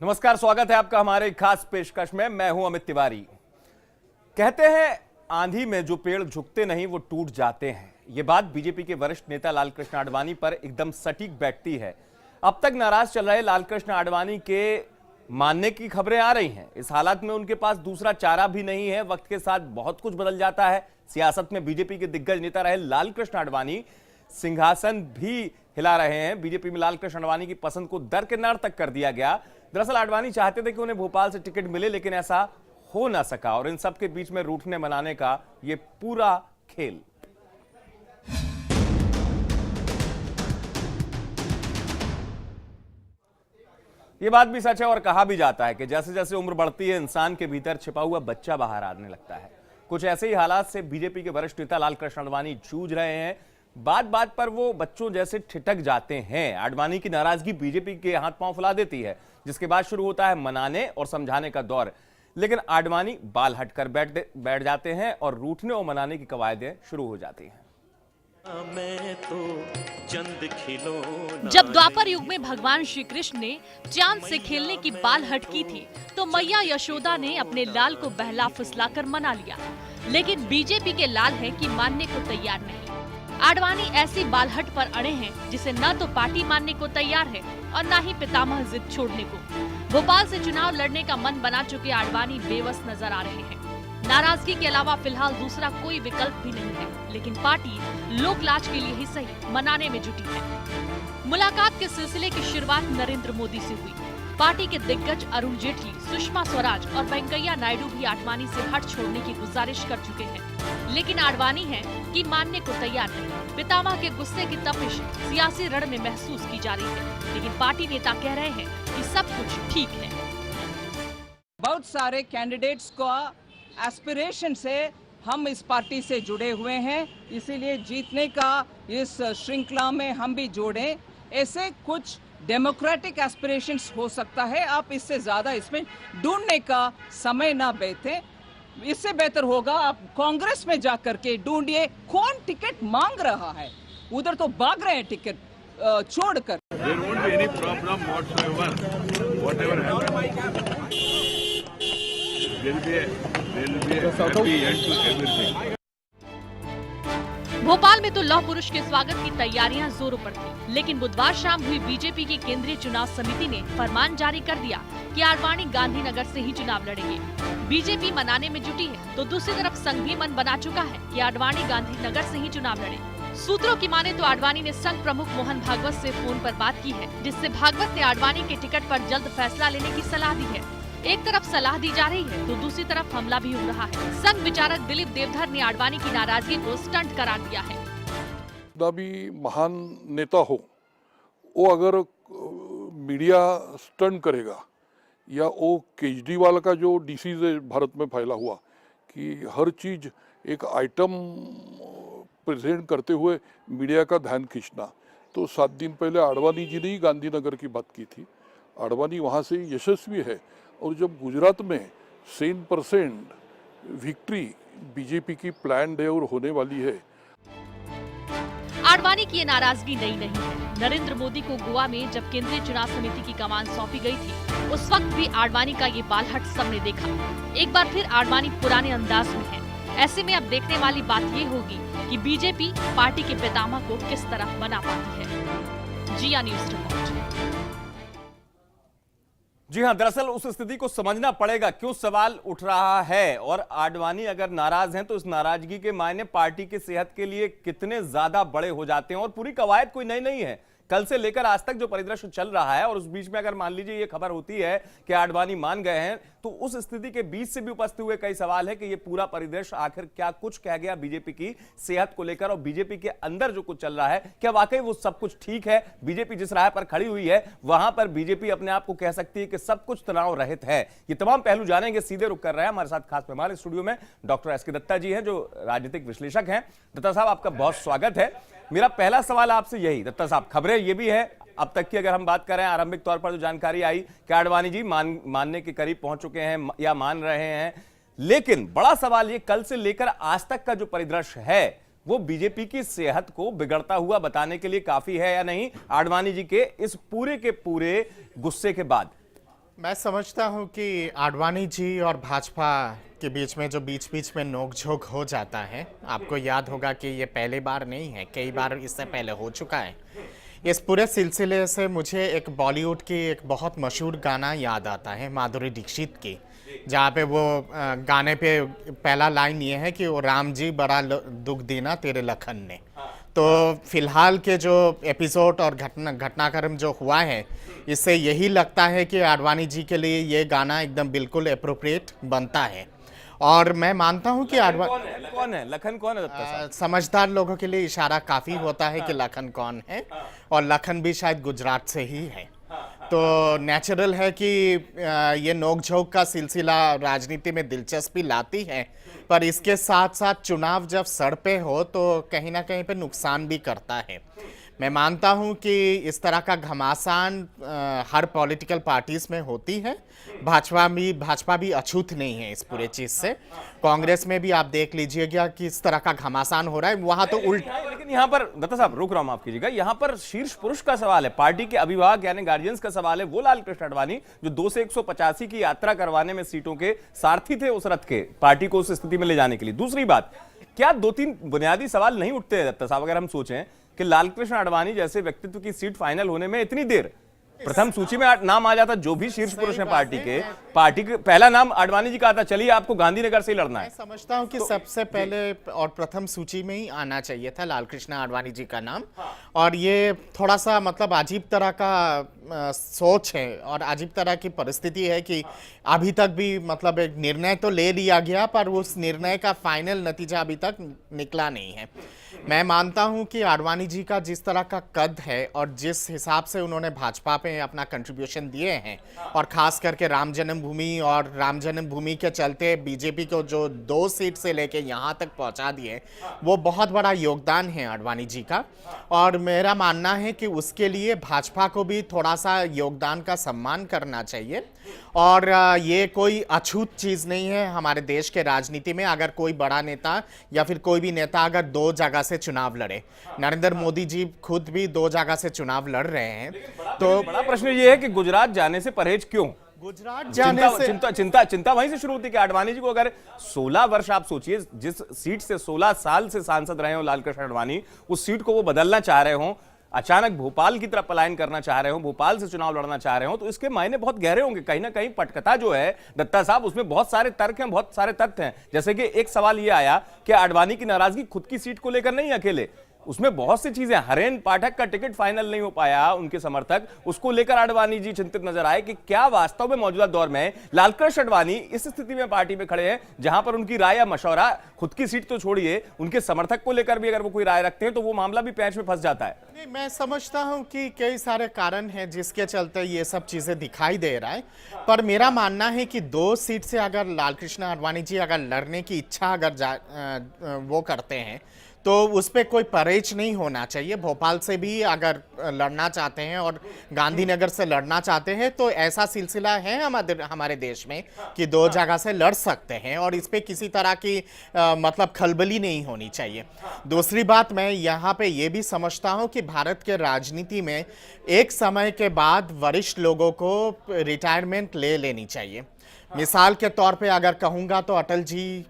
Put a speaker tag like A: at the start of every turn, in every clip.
A: नमस्कार, स्वागत है आपका हमारे खास पेशकश में। मैं हूं अमित तिवारी। कहते हैं आंधी में जो पेड़ झुकते नहीं वो टूट जाते हैं। ये बात बीजेपी के वरिष्ठ नेता लालकृष्ण आडवाणी पर एकदम सटीक बैठती है। अब तक नाराज चल रहे लालकृष्ण आडवाणी के मानने की खबरें आ रही हैं। इस हालात में उनके पास दूसरा चारा भी नहीं है। वक्त के साथ बहुत कुछ बदल जाता है। सियासत में बीजेपी के दिग्गज नेता रहे लालकृष्ण आडवाणी सिंहासन भी हिला रहे हैं। बीजेपी में लालकृष्ण आडवाणी की पसंद को दरकिनार तक कर दिया गया। दरअसल आडवाणी चाहते थे कि उन्हें भोपाल से टिकट मिले, लेकिन ऐसा हो ना सका और इन सब के बीच में रूठने मनाने का ये पूरा खेल। ये बात भी सच है और कहा भी जाता है कि जैसे जैसे उम्र बढ़ती है इंसान के भीतर छिपा हुआ बच्चा बाहर आने लगता है। कुछ ऐसे ही हालात से बीजेपी के वरिष्ठ नेता लालकृष्ण आडवाणी जूझ रहे हैं। बात बात पर वो बच्चों जैसे ठिठक जाते हैं। आडवाणी की नाराजगी बीजेपी के हाथ पांव फुला देती है, जिसके बाद शुरू होता है मनाने और समझाने का दौर। लेकिन आडवाणी बाल हटकर बैठ जाते हैं और रूठने और मनाने की कवायदें शुरू हो जाती हैं।
B: मैं तो चंद खिलौना।
C: जब द्वापर युग में भगवान श्री कृष्ण ने चांद से खेलने की बाल हट की थी, तो मैया यशोदा ने अपने लाल को बहला फुसलाकर मना लिया। लेकिन बीजेपी के लाल है कि मानने को तैयार नहीं। आडवाणी ऐसी बालहट पर अड़े हैं जिसे न तो पार्टी मानने को तैयार है और न ही पितामह जिद छोड़ने को। भोपाल से चुनाव लड़ने का मन बना चुके आडवाणी बेबस नजर आ रहे हैं। नाराजगी के अलावा फिलहाल दूसरा कोई विकल्प भी नहीं है, लेकिन पार्टी लोकलाज के लिए ही सही मनाने में जुटी है। मुलाकात के सिलसिले की शुरुआत नरेंद्र मोदी से हुई। पार्टी के दिग्गज अरुण जेटली, सुषमा स्वराज और वेंकैया नायडू भी आडवाणी से हट छोड़ने की गुजारिश कर चुके हैं, लेकिन आडवाणी है कि मानने को तैयार नहीं। पितामह के गुस्से की तपिश सियासी रण में महसूस की जा रही है, लेकिन पार्टी नेता कह रहे हैं कि सब कुछ ठीक है।
D: बहुत सारे कैंडिडेट्स का एस्पिरेशन से हम इस पार्टी से जुड़े हुए हैं, इसीलिए जीतने का इस श्रृंखला में हम भी जोड़ें। ऐसे कुछ डेमोक्रेटिक एस्पिरेशंस हो सकता है, आप इससे ज्यादा इसमें ढूंढने का समय ना बेतें। इससे बेहतर होगा आप कांग्रेस में जाकर के ढूंढिए कौन टिकट मांग रहा है। उधर तो भाग रहे हैं टिकट छोड़कर।
E: There won't be any problem whatsoever. Whatever happens, there will be a happy end to everything.
C: Bhopal में तो लौह पुरुष के स्वागत की तैयारियां जोरों पर थी, लेकिन बुधवार शाम हुई बीजेपी की केंद्रीय चुनाव समिति ने फरमान जारी कर दिया कि आडवाणी गांधीनगर से ही चुनाव लड़ेंगे। बीजेपी मनाने में जुटी है तो दूसरी तरफ संघ भी मन बना चुका है कि आडवाणी गांधीनगर से ही चुनाव लड़े। सूत्रों की माने तो आडवाणी ने संघ प्रमुख मोहन भागवत से फोन पर बात की है, जिससे भागवत ने आडवाणी के टिकट पर जल्द फैसला लेने की सलाह दी है। एक तरफ सलाह दी जा रही है तो दूसरी तरफ हमला भी हो रहा है। संघ विचारक दिलीप देवधर ने आडवाणी की नाराजगी को स्टंट करार दिया है।
F: भी महान नेता हो, वो अगर मीडिया स्टंट करेगा या वो केजरीवाल का जो डिसीज है भारत में फैला हुआ कि हर चीज एक आइटम प्रेजेंट करते हुए मीडिया का ध्यान खींचना, तो 7 दिन पहले आडवाणी जी ने ही गांधीनगर की बात की थी। आडवाणी वहाँ से यशस्वी है और जब गुजरात में 100% विक्ट्री बीजेपी की प्लान्ड है और होने वाली है।
C: आडवाणी की ये नाराजगी नई नहीं है। नरेंद्र मोदी को गोवा में जब केंद्रीय चुनाव समिति की कमान सौंपी गई थी, उस वक्त भी आडवाणी का ये बालहट सबने देखा। एक बार फिर आडवाणी पुराने अंदाज में है। ऐसे में अब देखने वाली बात ये होगी कि बीजेपी पार्टी के पितामह को किस तरह मना पाती है। जिया न्यूज़ रिपोर्ट।
A: जी हां, दरअसल उस स्थिति को समझना पड़ेगा क्यों सवाल उठ रहा है और आडवाणी अगर नाराज हैं तो इस नाराजगी के मायने पार्टी की सेहत के लिए कितने ज्यादा बड़े हो जाते हैं। और पूरी कवायद कोई नई नहीं है। कल से लेकर आज तक जो परिदृश्य चल रहा है और उस बीच में अगर मान लीजिए ये खबर होती है कि आडवाणी मान गए हैं, तो उस स्थिति के बीच से भी उपस्थित हुए कई सवाल है कि ये पूरा परिदृश्य आखिर क्या कुछ कह गया बीजेपी की सेहत को लेकर और बीजेपी के अंदर जो कुछ चल रहा है, क्या वाकई वो सब कुछ ठीक है। बीजेपी जिस राह पर खड़ी हुई है वहां पर बीजेपी अपने आप को कह सकती है कि सब कुछ तनाव रहित है। ये तमाम पहलू जानेंगे, सीधे रुक कर रहे हैं हमारे साथ खास मेहमान स्टूडियो में डॉक्टर एसके दत्ता जी हैं, जो राजनीतिक विश्लेषक हैं। दत्ता साहब, आपका बहुत स्वागत है। मेरा पहला सवाल आपसे यही, दत्ता साहब, खबरें ये भी है अब तक की अगर हम बात करें, आरंभिक तौर पर जो जानकारी आई कि आडवाणी जी मानने के करीब पहुंच चुके हैं या मान रहे हैं, लेकिन बड़ा सवाल ये कल से लेकर आज तक का जो परिदृश्य है वो बीजेपी की सेहत को बिगड़ता हुआ बताने के लिए काफी है या नहीं, आडवाणी जी के इस पूरे के पूरे गुस्से के बाद?
G: मैं समझता हूं कि आडवाणी जी और भाजपा के बीच में जो बीच बीच में नोकझोंक हो जाता है, आपको याद होगा कि ये पहली बार नहीं है, कई बार इससे पहले हो चुका है। इस पूरे सिलसिले से मुझे एक बॉलीवुड की एक बहुत मशहूर गाना याद आता है, माधुरी दीक्षित की, जहाँ पे वो गाने पे पहला लाइन ये है कि वो राम जी बड़ा दुख देना तेरे लखन ने। तो फिलहाल के जो एपिसोड और घटनाक्रम जो हुआ है, इससे यही लगता है कि आडवाणी जी के लिए ये गाना एकदम बिल्कुल एप्रोप्रिएट बनता है। और मैं मानता हूं कि
A: कौन है लखन कौन है दत्ता साहब?
G: समझदार लोगों के लिए इशारा काफ़ी होता है कि लखन कौन है, और लखन भी शायद गुजरात से ही है। तो नेचुरल है कि ये नोकझोंक का सिलसिला राजनीति में दिलचस्पी लाती है, पर इसके साथ साथ चुनाव जब सर पे हो तो कहीं ना कहीं पे नुकसान भी करता है। मैं मानता हूं कि इस तरह का घमासान हर पॉलिटिकल पार्टीज में होती है। भाजपा भी अछूत नहीं है इस पूरे चीज़ से। कांग्रेस में भी आप देख लीजिएगा कि इस तरह का घमासान हो रहा है, वहां तो उल्टा।
A: लेकिन यहाँ पर दत्ता साहब रुक रहा हूं, माफ कीजिएगा, यहाँ पर शीर्ष पुरुष का सवाल है, पार्टी के अभिभावक यानी गार्जियंस का सवाल है। वो लालकृष्ण आडवाणी जो 2 से 185 की यात्रा करवाने में सीटों के सारथी थे उस रथ के, पार्टी को उस स्थिति में ले जाने के लिए। दूसरी बात, क्या 2-3 बुनियादी सवाल नहीं उठते दत्ता साहब अगर हम सोचें कि लालकृष्ण आडवाणी जैसे व्यक्तित्व की सीट फाइनल होने में इतनी देर, प्रथम सूची में नाम आ जाता, जो भी शीर्ष पुरुष हैं पार्टी के पहला नाम आडवाणी जी का आता, चलिए आपको गांधीनगर से ही लड़ना है।
G: मैं समझता हूं कि सबसे पहले और प्रथम सूची में ही आना चाहिए था लालकृष्ण आडवाणी जी का नाम। और ये थोड़ा सा मतलब अजीब तरह का सोच है और अजीब तरह की परिस्थिति है कि अभी तक भी मतलब एक निर्णय तो ले लिया गया, पर उस निर्णय का फाइनल नतीजा अभी तक निकला नहीं है। मैं मानता हूं कि आडवाणी जी का जिस तरह का कद है और जिस हिसाब से उन्होंने भाजपा पे अपना कंट्रीब्यूशन दिए हैं, और खास करके राम जन्मभूमि के चलते बीजेपी को जो 2 सीट से लेके यहाँ तक पहुँचा दिए, वो बहुत बड़ा योगदान है आडवाणी जी का। और मेरा मानना है कि उसके लिए भाजपा को भी थोड़ा सा योगदान का सम्मान करना चाहिए। और ये कोई अछूत चीज़ नहीं है हमारे देश के राजनीति में। अगर कोई बड़ा नेता या फिर कोई भी नेता अगर 2 जगह से चुनाव लड़े, नरेंद्र मोदी जी खुद भी 2 जगह से चुनाव लड़ रहे हैं, तो
A: बड़ा प्रश्न ये है कि गुजरात जाने से परहेज क्यों?
G: गुजरात जाने से
A: चिंता वहीं से शुरू होती है कि आडवाणी जी को अगर 16 वर्ष, आप सोचिए जिस सीट से 16 साल से सांसद रहे हो लालकृष्ण आडवाणी, उस सीट को वो बदलना चाह रहे हो, अचानक भोपाल की तरफ पलायन करना चाह रहे हो, भोपाल से चुनाव लड़ना चाह रहे हो, तो इसके मायने बहुत गहरे होंगे। कहीं ना कहीं पटकथा जो है दत्ता साहब, उसमें बहुत सारे तर्क हैं, बहुत सारे तथ्य हैं। जैसे कि एक सवाल ये आया कि आडवाणी की नाराजगी खुद की सीट को लेकर नहीं अकेले, उसमें बहुत सी चीजें, हरेन पाठक का टिकट फाइनल नहीं हो पाया, उनके समर्थक, उसको लेकर आडवाणी जी चिंतित नजर आए कि क्या वास्तव में मौजूदा दौर में लालकृष्ण आडवाणी इस स्थिति में पार्टी में खड़े हैं जहां पर उनकी राय या मशवरा, खुद की सीट तो छोड़िए, उनके समर्थक को लेकर भी अगर वो कोई राय रखते हैं तो वो मामला भी पैंच में फंस जाता है।
G: नहीं, मैं समझता हूं कि कई सारे कारण हैं जिसके चलते ये सब चीजें दिखाई दे रहा है, पर मेरा मानना है कि 2 सीट से अगर लालकृष्ण आडवाणी जी अगर लड़ने की इच्छा अगर वो करते हैं तो उस पर कोई परहेज नहीं होना चाहिए। भोपाल से भी अगर लड़ना चाहते हैं और गांधीनगर से लड़ना चाहते हैं तो ऐसा सिलसिला है हमारे देश में कि 2 जगह से लड़ सकते हैं, और इस पर किसी तरह की मतलब खलबली नहीं होनी चाहिए। दूसरी बात, मैं यहाँ पे ये भी समझता हूँ कि भारत के राजनीति में एक समय के बाद वरिष्ठ लोगों को रिटायरमेंट ले लेनी चाहिए। मिसाल के तौर पे अगर कहूँगा तो अटल जी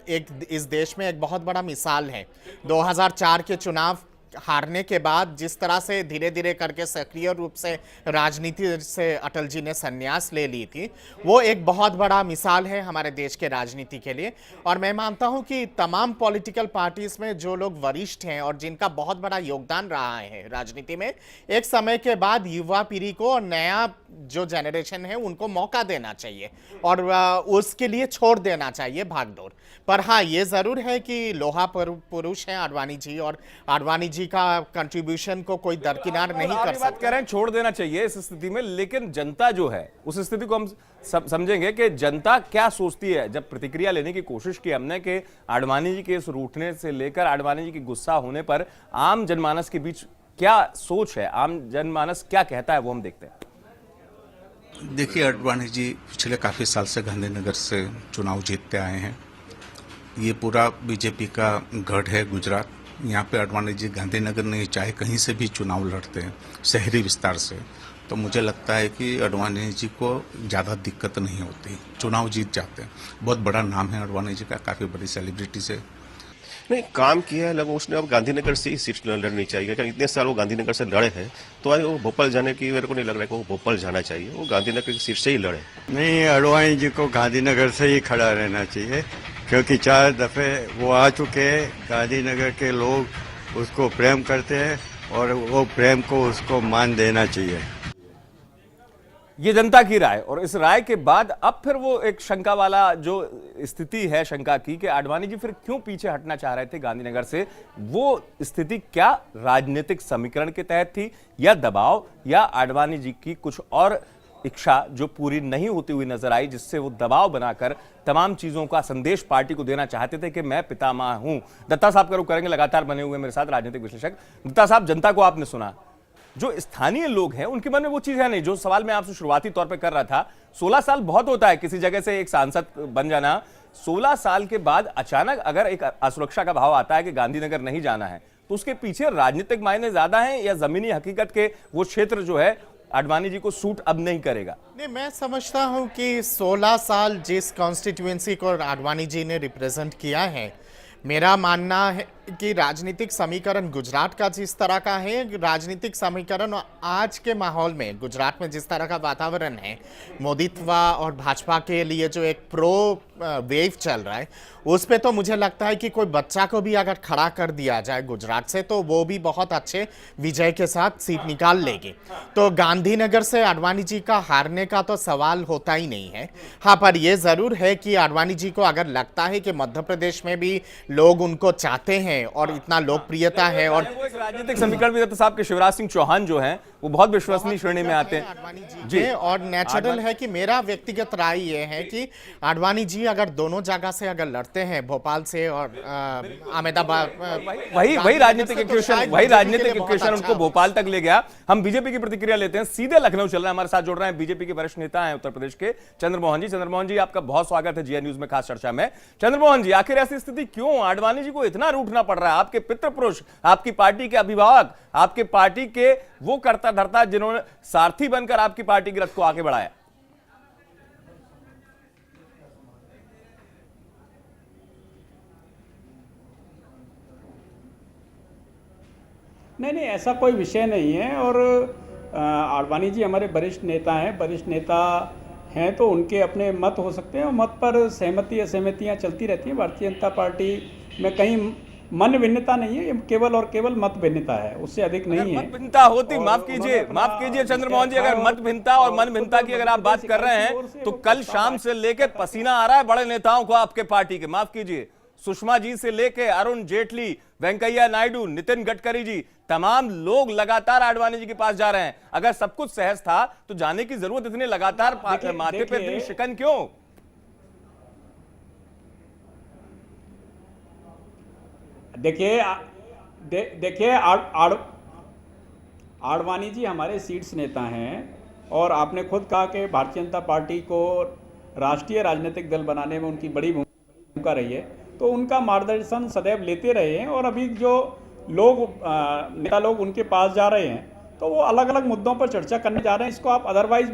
G: इस देश में एक बहुत बड़ा मिसाल है। 2004 के चुनाव हारने के बाद जिस तरह से धीरे धीरे करके सक्रिय रूप से राजनीति से अटल जी ने संन्यास ले ली थी, वो एक बहुत बड़ा मिसाल है हमारे देश के राजनीति के लिए। और मैं मानता हूं कि तमाम पॉलिटिकल पार्टीज में जो लोग वरिष्ठ हैं और जिनका बहुत बड़ा योगदान रहा है राजनीति में, एक समय के बाद युवा पीढ़ी को और नया जो जनरेशन है उनको मौका देना चाहिए और उसके लिए छोड़ देना चाहिए भागदौड़। पर हाँ, ये जरूर है कि लोहा पुरुष हैं आडवाणी जी, और आडवाणी जी का कंट्रीब्यूशन को कोई दरकिनार नहीं कर सकता।
A: बात कह रहे हैं छोड़ देना चाहिए इस स्थिति में, लेकिन जनता जो है उस स्थिति को हम समझेंगे कि जनता क्या सोचती है। जब प्रतिक्रिया लेने की कोशिश की हमने कि आडवाणी जी के इस रूठने से लेकर आडवाणी जी की गुस्सा होने पर आम जनमानस के बीच क्या सोच है, आम जनमानस क्या कहता है, वो हम देखते हैं।
H: देखिए, आडवाणी जी पिछले काफ़ी साल से गांधीनगर से चुनाव जीतते आए हैं। ये पूरा बीजेपी का गढ़ है गुजरात। यहाँ पे आडवाणी जी गांधीनगर नहीं, चाहे कहीं से भी चुनाव लड़ते हैं शहरी विस्तार से, तो मुझे लगता है कि आडवाणी जी को ज़्यादा दिक्कत नहीं होती, चुनाव जीत जाते हैं। बहुत बड़ा नाम है आडवाणी जी का, काफ़ी बड़ी सेलिब्रिटी से।
I: नहीं, काम किया है लगभग उसने। अब गांधीनगर से ही सीट लड़नी चाहिए, क्योंकि इतने साल वो गांधीनगर से लड़े हैं, तो वो भोपाल जाने की मेरे को नहीं लग रहा है कि वो भोपाल जाना चाहिए, वो गांधीनगर की सीट से ही लड़े।
J: नहीं, आडवाणी जी को गांधीनगर से ही खड़ा रहना चाहिए, क्योंकि 4 दफे वो आ चुके हैं। गांधीनगर के लोग उसको प्रेम करते हैं और वो प्रेम को उसको मान देना चाहिए।
A: ये जनता की राय, और इस राय के बाद अब फिर वो एक शंका वाला जो स्थिति है शंका की कि आडवाणी जी फिर क्यों पीछे हटना चाह रहे थे गांधीनगर से, वो स्थिति क्या राजनीतिक समीकरण के तहत थी या दबाव, या आडवाणी जी की कुछ और इच्छा जो पूरी नहीं होती हुई नजर आई, जिससे वो दबाव बनाकर तमाम चीजों का संदेश पार्टी को देना चाहते थे कि मैं पितामह हूं। दत्ता साहब का रुख करेंगे, लगातार बने हुए मेरे साथ राजनीतिक विश्लेषक। दत्ता साहब, जनता को आपने सुना, जो स्थानीय लोग हैं उनके मन में वो चीज है नहीं। जो सवाल मैं आपसे शुरुआती तौर पे कर रहा था, 16 साल बहुत होता है किसी जगह से एक सांसद बन जाना। 16 साल के बाद अचानक अगर एक असुरक्षा का भाव आता है कि गांधीनगर नहीं जाना है, तो उसके पीछे राजनीतिक मायने ज्यादा हैं या जमीनी हकीकत के वो क्षेत्र जो है आडवाणी जी को सूट अब नहीं करेगा?
G: नहीं, मैं समझता हूं कि 16 साल जिस कॉन्स्टिट्यूएंसी को आडवाणी जी ने रिप्रेजेंट किया है, मेरा मानना है कि राजनीतिक समीकरण गुजरात का जिस तरह का है, राजनीतिक समीकरण आज के माहौल में गुजरात में जिस तरह का वातावरण है, मोदीत्व और भाजपा के लिए जो एक प्रो वेव चल रहा है, उस पे तो मुझे लगता है कि कोई बच्चा को भी अगर खड़ा कर दिया जाए गुजरात से, तो वो भी बहुत अच्छे विजय के साथ सीट निकाल लेगी। तो गांधीनगर से आडवाणी जी का हारने का तो सवाल होता ही नहीं है। हाँ, पर यह जरूर है कि आडवाणी जी को अगर लगता है कि मध्य प्रदेश में भी लोग उनको चाहते हैं और इतना लोकप्रियता है, और
A: वो एक राजनीतिक समीकरण भी दत्ता साहब के शिवराज सिंह चौहान जो हैं वो बहुत विश्वसनीय श्रेणी में आते हैं
G: आडवाणी जी। और नेचुरल है कि मेरा व्यक्तिगत राय ये है कि आडवाणी जी अगर दोनों जगह से अगर लड़ते हैं, भोपाल से और अहमदाबाद,
A: वही राजनीतिक इक्वेशन, वही राजनीतिक इक्वेशन उनको भोपाल तक ले गया। हम बीजेपी की प्रतिक्रिया लेते हैं, सीधे लखनऊ चल रहा है, हमारे साथ जुड़ रहे हैं बीजेपी के वरिष्ठ नेता हैं उत्तर प्रदेश के चंद्रमोहन जी। चंद्रमोहन जी, आपका बहुत स्वागत है जीएन न्यूज में खास चर्चा में। चंद्रमोहन जी, आखिर ऐसी स्थिति क्यों, आडवाणी जी को इतना रूठना पड़ रहा है? आपके पितृ पुरुष, आपकी पार्टी के अभिभावक, आपके पार्टी के वो करता धरता जिन्होंने सारथी बनकर आपकी पार्टी के रथ को आगे बढ़ाया।
K: नहीं, ऐसा कोई विषय नहीं है। और आडवाणी जी हमारे वरिष्ठ नेता हैं, वरिष्ठ नेता हैं तो उनके अपने मत हो सकते हैं और मत पर सहमति असहमतियां चलती रहती हैं। भारतीय जनता पार्टी में कहीं मन भिन्नता नहीं है, ये केवल और केवल मत भिन्नता है, उससे अधिक नहीं है।
A: मत भिन्नता होती, माफ कीजिए चंद्रमोहन जी, अगर मत भिन्नता और मन भिन्नता की अगर आप बात कर रहे हैं, तो कल शाम से लेकर पसीना आ रहा है बड़े नेताओं को आपके पार्टी के। माफ कीजिए, सुषमा जी से लेकर अरुण जेटली, वेंकैया नायडू, नितिन गडकरी जी, तमाम लोग लगातार आडवाणी जी के पास जा रहे हैं। अगर सब कुछ सहज था तो जाने की जरूरत इतने लगातार माथे पे इतनी शिकन क्यों?
K: देखिए आडवाणी जी हमारे शीर्ष नेता हैं और आपने खुद कहा कि भारतीय जनता पार्टी को राष्ट्रीय राजनीतिक दल बनाने में उनकी बड़ी भूमिका रही है, तो उनका मार्गदर्शन सदैव लेते रहे हैं। और अभी जो लोग नेता लोग उनके पास जा रहे हैं, तो वो अलग अलग मुद्दों पर चर्चा करने जा रहे हैं। इसको आप अदरवाइज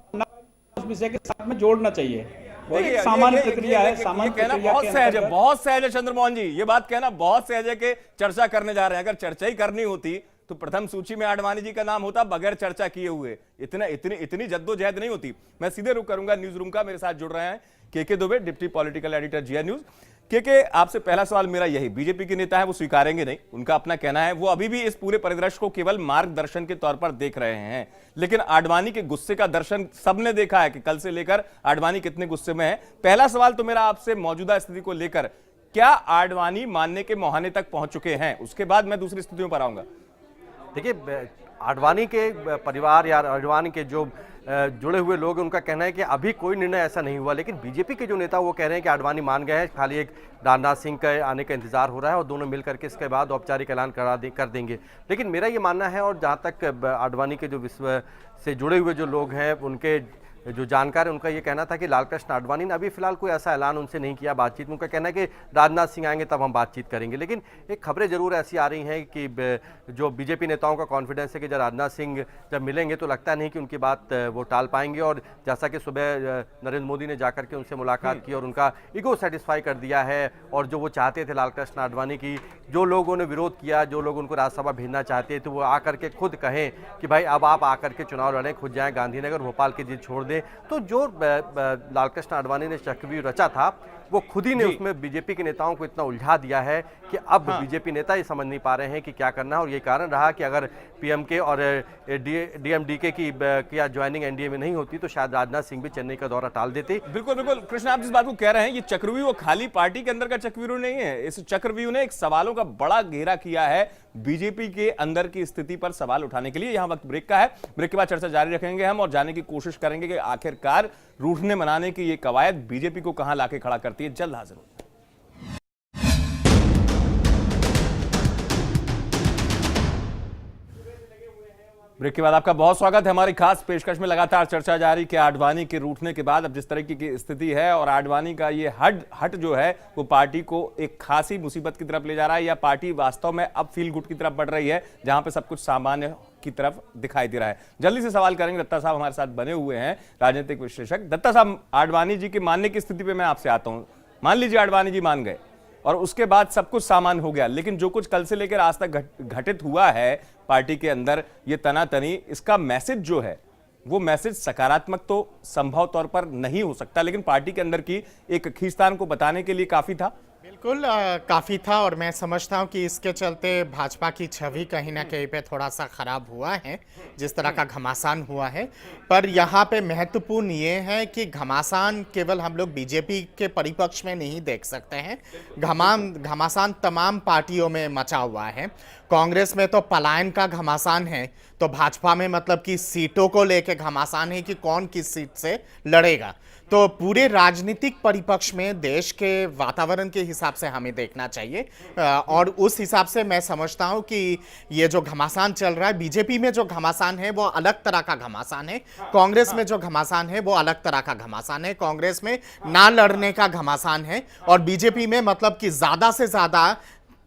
K: उस विषय के साथ में जोड़ना चाहिए। सामान्य प्रक्रिया है, सामान्य प्रक्रिया
A: बहुत सहज है, बहुत सहज है चंद्रमोहन जी, ये बात कहना बहुत सहज है कि चर्चा करने जा रहे हैं। अगर चर्चा ही करनी होती तो प्रथम सूची में आडवाणी जी का नाम होता बगैर चर्चा किए हुए। इतनी जद्दोजहद नहीं होती। मैं सीधे रुक करूंगा न्यूज रूम का, मेरे साथ जुड़ रहे हैं K Dubey, deputy political editor GN news. के आपसे पहला सवाल मेरा यही, बीजेपी के नेता है वो स्वीकारेंगे नहीं, उनका अपना कहना है, वो अभी भी इस पूरे परिदृश्य को केवल मार्गदर्शन के तौर पर देख रहे हैं। लेकिन आडवाणी के गुस्से का दर्शन सबने देखा है कि कल से लेकर आडवाणी कितने गुस्से में है। पहला सवाल तो मेरा आपसे मौजूदा स्थिति को लेकर, क्या आडवाणी मानने के मुहाने तक पहुंच चुके हैं? उसके बाद मैं दूसरी स्थितियों पर आऊंगा।
L: देखिए, आडवाणी के परिवार या आडवाणी के जो जुड़े हुए लोग, उनका कहना है कि अभी कोई निर्णय ऐसा नहीं हुआ। लेकिन बीजेपी के जो नेता वो कह रहे हैं कि आडवाणी मान गए हैं, खाली एक राजनाथ सिंह के आने का इंतजार हो रहा है और दोनों मिल करके इसके बाद औपचारिक ऐलान कर देंगे। लेकिन मेरा ये मानना है, और जहाँ तक आडवाणी के जो विश्व से जुड़े हुए जो लोग हैं, उनके जो जानकार है उनका ये कहना था कि लालकृष्ण आडवाणी ने अभी फिलहाल कोई ऐसा ऐलान उनसे नहीं किया बातचीत में। उनका कहना है कि राजनाथ सिंह आएंगे तब हम बातचीत करेंगे। लेकिन एक खबरें जरूर ऐसी आ रही हैं कि जो बीजेपी नेताओं का कॉन्फिडेंस है कि जब राजनाथ सिंह जब मिलेंगे तो लगता नहीं कि उनकी बात वो टाल पाएंगे। और जैसा कि सुबह नरेंद्र मोदी ने जाकर के उनसे मुलाकात की और उनका ईगो सेटिस्फाई कर दिया है, और जो वो चाहते थे लालकृष्ण आडवाणी की, जो लोगों ने विरोध किया, जो लोग उनको राज्यसभा भेजना चाहते थे, वो आकर के खुद कहें कि भाई अब आप आकर के चुनाव लड़ें, खुद जाएं गांधीनगर, भोपाल की जीत छोड़ दें। तो जो लालकृष्ण आडवाणी ने चक्रव्यूह रचा था वो खुद ही ने उसमें बीजेपी के नेताओं को इतना उलझा दिया है कि अब बीजेपी नेता ये समझ नहीं पा रहे हैं कि क्या करना है। और ये कारण रहा कि अगर पीएमके और डीएमडीके की ज्वाइनिंग एनडीए में नहीं होती तो शायद राजनाथ सिंह भी चेन्नई का दौरा टाल देते।
A: बिल्कुल बिल्कुल कृष्ण, आप जिस बात को कह रहे हैं ये चक्रव्यूह वो खाली पार्टी के अंदर का चक्रव्यूह नहीं है। इस चक्रव्यूह ने एक सवालों का बड़ा घेरा किया है बीजेपी के अंदर की स्थिति पर सवाल उठाने के लिए। यहां वक्त ब्रेक का है, ब्रेक के बाद चर्चा जारी रखेंगे हम और जानने की कोशिश करेंगे कि आखिरकार रूठने मनाने की ये कवायद बीजेपी को कहां लाके खड़ा करती है। जल्द हाजिर होते हैं। ब्रेक के बाद आपका बहुत स्वागत है। हमारी खास पेशकश में लगातार चर्चा जारी कि आडवाणी के रूठने के बाद अब जिस तरीके की स्थिति है और आडवाणी का ये हट जो है वो पार्टी को एक खासी मुसीबत की तरफ ले जा रहा है, या पार्टी वास्तव में अब फील गुड की तरफ बढ़ रही है जहां पे सब कुछ सामान्य की तरफ दिखाई दे रहा है। जल्दी से सवाल करेंगे, दत्ता साहब हमारे साथ बने हुए हैं, राजनीतिक विश्लेषक। दत्ता साहब, आडवाणी जी के मानने की स्थिति पे मैं आपसे आता हूं। मान लीजिए आडवाणी जी मान गए और उसके बाद सब कुछ सामान्य हो गया, लेकिन जो कुछ कल से लेकर आज तक घटित हुआ है पार्टी के अंदर, ये तनातनी, इसका मैसेज जो है वो मैसेज सकारात्मक तो संभव तौर पर नहीं हो सकता, लेकिन पार्टी के अंदर की एक खींचतान को बताने के लिए काफी था।
G: बिल्कुल काफ़ी था, और मैं समझता हूं कि इसके चलते भाजपा की छवि कहीं ना कहीं पे थोड़ा सा खराब हुआ है, जिस तरह का घमासान हुआ है। पर यहाँ पे महत्वपूर्ण ये है कि घमासान केवल हम लोग बीजेपी के परिपक्ष में नहीं देख सकते हैं, घमासान तमाम पार्टियों में मचा हुआ है। कांग्रेस में तो पलायन का घमासान है, तो भाजपा में मतलब कि सीटों को लेके घमासान है कि कौन किस सीट से लड़ेगा। तो पूरे राजनीतिक परिपक्ष में देश के वातावरण के हिसाब से हमें देखना चाहिए, और उस हिसाब से मैं समझता हूं कि ये जो घमासान चल रहा है, बीजेपी में जो घमासान है वो अलग तरह का घमासान है, कांग्रेस में जो घमासान है वो अलग तरह का घमासान है। कांग्रेस में ना लड़ने का घमासान है और बीजेपी में मतलब कि ज्यादा से ज्यादा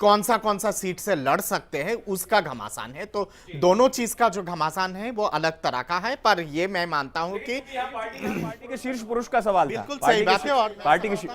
G: कौन सा सीट से लड़ सकते हैं उसका घमासान है। तो दोनों चीज का जो घमासान है वो अलग तरह का है। पर ये मैं मानता हूं कि
A: पार्टी के शीर्ष पुरुष का सवाल था।
G: बिल्कुल सही बात है। और
A: पार्टी के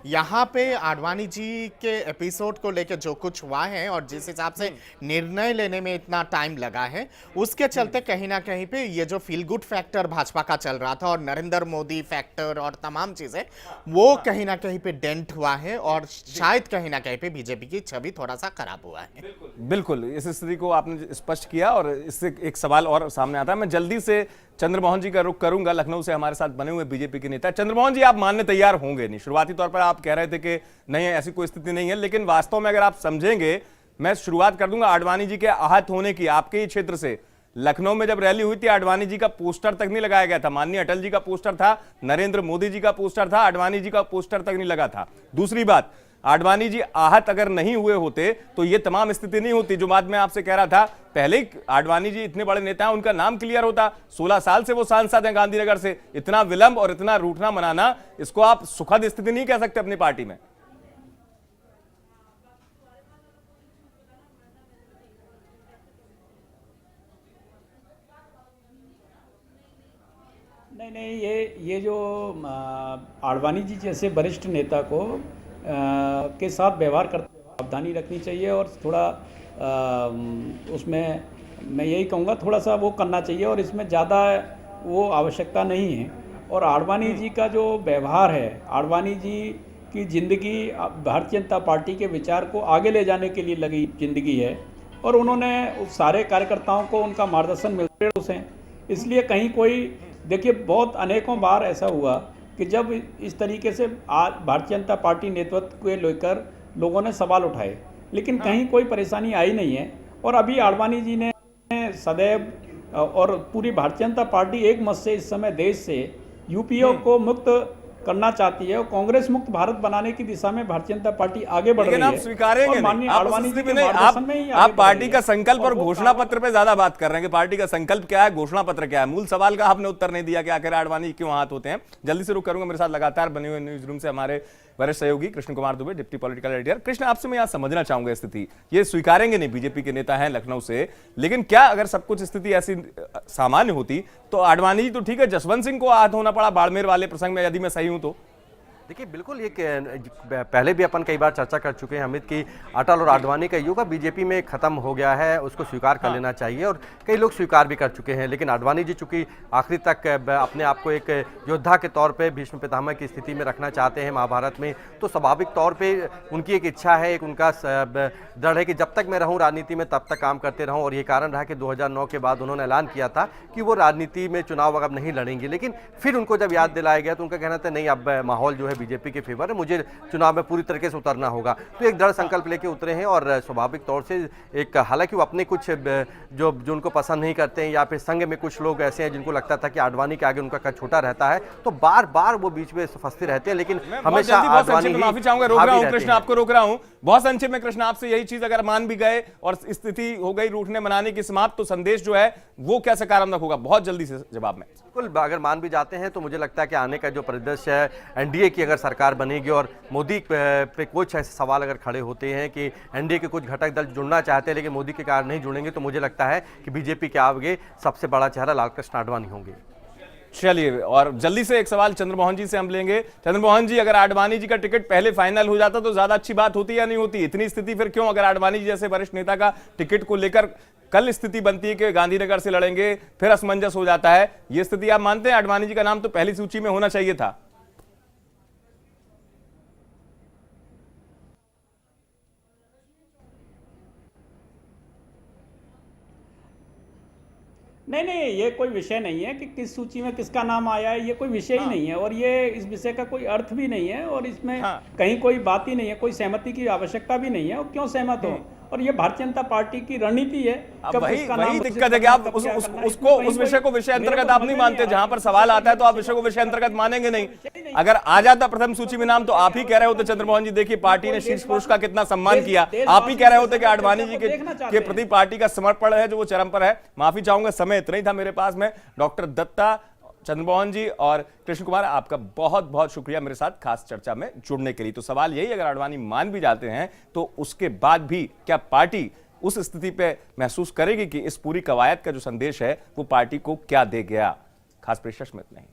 G: यहाँ पे आडवाणी जी के एपिसोड को लेकर जो कुछ हुआ है और जिस हिसाब से निर्णय लेने में इतना टाइम लगा है, उसके चलते कहीं ना कहीं पे ये जो फील गुड फैक्टर भाजपा का चल रहा था और नरेंद्र मोदी फैक्टर और तमाम चीजें, वो कहीं ना कहीं पे डेंट हुआ है और शायद कहीं ना कहीं पे बीजेपी की छवि थोड़ा सा खराब हुआ है।
A: बिल्कुल, इस स्थिति को आपने स्पष्ट किया और इससे एक सवाल और सामने आता है। मैं जल्दी से चंद्रमोहन जी का रुख करूंगा, लखनऊ से हमारे साथ बने हुए बीजेपी के नेता। चंद्रमोहन जी, आप मानने तैयार होंगे नहीं, शुरुआती तौर पर आप कह रहे थे कि नहीं ऐसी कोई स्थिति नहीं है, लेकिन वास्तव में अगर आप समझेंगे, मैं शुरुआत कर दूंगा आडवाणी जी के आहत होने की। आपके ही क्षेत्र से लखनऊ में जब रैली हुई थी, आडवाणी जी का पोस्टर तक नहीं लगाया गया था। माननीय अटल जी का पोस्टर था, नरेंद्र मोदी जी का पोस्टर था, आडवाणी जी का पोस्टर तक नहीं लगा था। दूसरी बात, आडवाणी जी आहत अगर नहीं हुए होते तो ये तमाम स्थिति नहीं होती जो बात मैं आपसे कह रहा था। पहले ही आडवाणी जी इतने बड़े नेता हैं, उनका नाम क्लियर होता। 16 साल से वो सांसद हैं गांधीनगर से। इतना विलंब और इतना रूठना मनाना, इसको आप सुखद स्थिति नहीं कह सकते अपनी पार्टी में।
K: नहीं, ये जो आडवाणी जी जैसे वरिष्ठ नेता को के साथ व्यवहार करते सावधानी रखनी चाहिए और थोड़ा उसमें मैं यही कहूँगा थोड़ा सा वो करना चाहिए, और इसमें ज़्यादा वो आवश्यकता नहीं है। और आडवाणी जी का जो व्यवहार है, आडवाणी जी की ज़िंदगी भारतीय जनता पार्टी के विचार को आगे ले जाने के लिए लगी ज़िंदगी है, और उन्होंने उस सारे कार्यकर्ताओं को उनका मार्गदर्शन मिलते हैं। इसलिए कहीं कोई देखिए, बहुत अनेकों बार ऐसा हुआ कि जब इस तरीके से भारतीय जनता पार्टी नेतृत्व को लेकर लोगों ने सवाल उठाए, लेकिन कहीं कोई परेशानी आई नहीं है। और अभी आडवाणी जी ने सदैव और पूरी भारतीय जनता पार्टी एक मत से इस समय देश से यूपीए को मुक्त करना चाहती है और कांग्रेस मुक्त भारत बनाने की दिशा में भारतीय जनता पार्टी आगे बढ़ रही
A: लेकिन
K: है।
A: आप स्वीकारेंगे
K: और माननीय
A: नहीं, आप
K: आडवाणी
A: उस
K: जी
A: स्थिति
K: के
A: में
K: मार्गदर्शन में ही आगे
A: आप
K: बढ़
A: पार्टी
K: रही
A: का
K: है।
A: संकल्प और
K: वो
A: घोषणा पत्र पे ज्यादा बात कर रहे हैं कि पार्टी का संकल्प क्या है, घोषणा पत्र क्या है। मूल सवाल का आपने उत्तर नहीं दिया कि आखिर आडवाणी क्यों हाथ होते हैं। जल्दी से रुक करूंगा, मेरे साथ लगातार बने हुए न्यूज रूम से हमारे वरिष्ठ सहयोगी Krishna Kumar Dubey, deputy political editor. Krishna, आपसे मैं यहाँ समझना चाहूंगा स्थिति, ये स्वीकारेंगे नहीं, बीजेपी के नेता हैं लखनऊ से, लेकिन क्या अगर सब कुछ स्थिति ऐसी सामान्य होती तो आडवाणी जी तो ठीक है, जसवंत सिंह को आहत होना पड़ा बाड़मेर वाले प्रसंग में, यदि मैं सही हूं तो?
L: देखिए, बिल्कुल ये पहले भी अपन कई बार चर्चा कर चुके हैं अमित की अटल और आडवाणी का युग बीजेपी में खत्म हो गया है, उसको स्वीकार कर लेना चाहिए और कई लोग स्वीकार भी कर चुके हैं। लेकिन आडवाणी जी चूंकि आखिरी तक अपने आप को एक योद्धा के तौर पे भीष्म पितामह की स्थिति में रखना चाहते हैं महाभारत में, तो स्वाभाविक तौर पे उनकी एक इच्छा है, एक उनका दृढ़ है कि जब तक मैं रहूं राजनीति में तब तक काम करते रहूं। और ये कारण रहा कि 2009 के बाद उन्होंने ऐलान किया था कि वो राजनीति में चुनाव अब नहीं लड़ेंगे। लेकिन फिर उनको जब याद दिलाया गया तो उनका कहना था नहीं, अब माहौल जो है बीजेपी के फेवर है, मुझे चुनाव में पूरी तरीके से उतरना होगा। तो एक दृढ़ संकल्प लेके उतरे हैं और स्वाभाविक तौर से एक, हालांकि वो अपने कुछ जो उनको पसंद नहीं करते हैं या फिर संघ में कुछ लोग ऐसे हैं जिनको लगता था कि आडवाणी के आगे उनका कद छोटा रहता है, तो बार बार वो बीच में फंसते रहते हैं। लेकिन हमेशा आडवाणी,
A: माफी चाहूंगा, रोक रहा हूं कृष्ण, आपको रोक रहा हूं बहुत संक्षेप में। कृष्ण, आपसे यही चीज अगर मान भी गए और स्थिति हो गई रूठने मनाने की समाप्त, तो संदेश जो है वो क्या सकारात्मक होगा? बहुत जल्दी से जवाब में।
L: बिल्कुल, अगर मान भी जाते हैं तो मुझे लगता है कि आने का जो परिदृश्य है, एनडीए की अगर सरकार बनेगी और मोदी पे कुछ ऐसे सवाल अगर खड़े होते हैं कि एनडीए के कुछ घटक दल जुड़ना चाहते हैं लेकिन मोदी के कारण नहीं जुड़ेंगे, तो मुझे लगता है कि बीजेपी के आगे सबसे बड़ा चेहरा लालकृष्ण आडवाणी होंगे।
A: चलिए, और जल्दी से एक सवाल चंद्रमोहन जी से हम लेंगे। चंद्रमोहन जी, अगर आडवाणी जी का टिकट पहले फाइनल हो जाता तो ज्यादा अच्छी बात होती या नहीं होती? इतनी स्थिति फिर क्यों, अगर आडवाणी जी जैसे वरिष्ठ नेता का टिकट को लेकर कल स्थिति बनती है कि गांधीनगर से लड़ेंगे, फिर असमंजस हो जाता है, ये स्थिति आप मानते हैं आडवाणी जी का नाम तो पहली सूची में होना चाहिए था?
K: नहीं नहीं, ये कोई विषय नहीं है कि किस सूची में किसका नाम आया है, ये कोई विषय ही नहीं है और ये इस विषय का कोई अर्थ भी नहीं है और इसमें कहीं कोई बात ही नहीं है, कोई सहमति की आवश्यकता भी नहीं है। और क्यों सहमत हो? और ये भारतीय जनता पार्टी की रणनीति है।
A: वही दिक्कत है कि आप उस विषय को विषय अंतर्गत आप नहीं मानते, जहां पर सवाल आता है तो आप विषय को विषय अंतर्गत मानेंगे नहीं। अगर आ जाता प्रथम सूची में नाम तो आप ही कह रहे होते चंद्रमोहन जी, देखिए पार्टी ने शीर्ष पुरुष का कितना सम्मान किया, आप ही कह रहे होते कि आडवाणी जी के प्रति पार्टी का समर्पण है जो वो चरम पर है। माफी चाहूंगा, समय इतना ही था मेरे पास में। डॉक्टर दत्ता, चंद्रमोहन जी और कृष्ण कुमार, आपका बहुत बहुत शुक्रिया मेरे साथ खास चर्चा में जुड़ने के लिए। तो सवाल यही, अगर आडवाणी मान भी जाते हैं तो उसके बाद भी क्या पार्टी उस स्थिति पे महसूस करेगी कि इस पूरी कवायद का जो संदेश है वो पार्टी को क्या दे गया? खास पेशकश में इतना ही।